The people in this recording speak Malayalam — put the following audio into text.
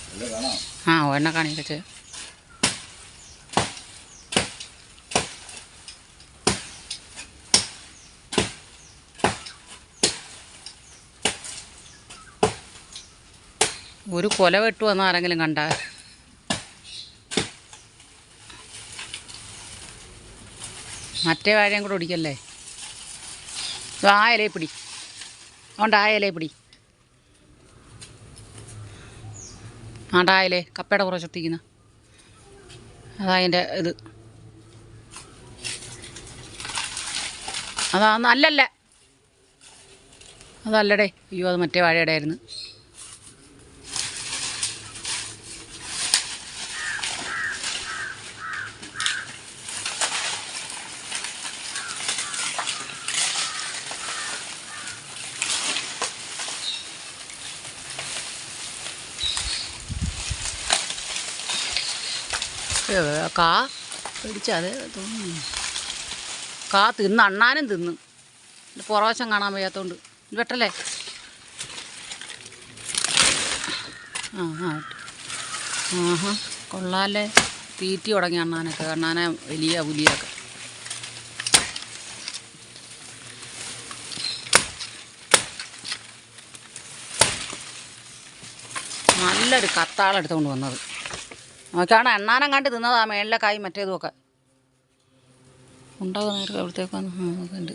हाँ वरना कहानी कचे ഒരു കൊല വെട്ടു വന്ന ആരെങ്കിലും കണ്ട മറ്റേ വാഴയും കൂടെ ഒടിക്കല്ലേ ആ ഇലയെ പിടി അതുകൊണ്ട് ആ ഇലയെ പിടി ആണ്ടായില്ലേ കപ്പയുടെ കുറച്ചൊട്ടിക്കുന്ന അതതിൻ്റെ ഇത് അല്ലല്ല അതല്ലടേ അയ്യോ അത് മറ്റേ വാഴയുടെ ആയിരുന്നു കാ പിടിച്ചത് തോന്നുന്നു കാ തിന്ന് അണ്ണാനും തിന്ന് പുറവശം കാണാൻ വയ്യാത്തതുകൊണ്ട് ഇത് വെട്ടല്ലേ ആഹാ കൊള്ളാല്ലേ തീറ്റി തുടങ്ങി അണ്ണാനൊക്കെ അണ്ണാനെ വലിയ പുലിയൊക്കെ നല്ലൊരു കത്താളെടുത്തുകൊണ്ട് വന്നത് നോക്കാണ് എണ്ണാനം കണ്ട് തിന്നതാ മേളിലെ കായ് മറ്റേതുമൊക്കെ ഉണ്ടാകുന്ന നേരം അവിടത്തേക്കാണ് ഉണ്ട്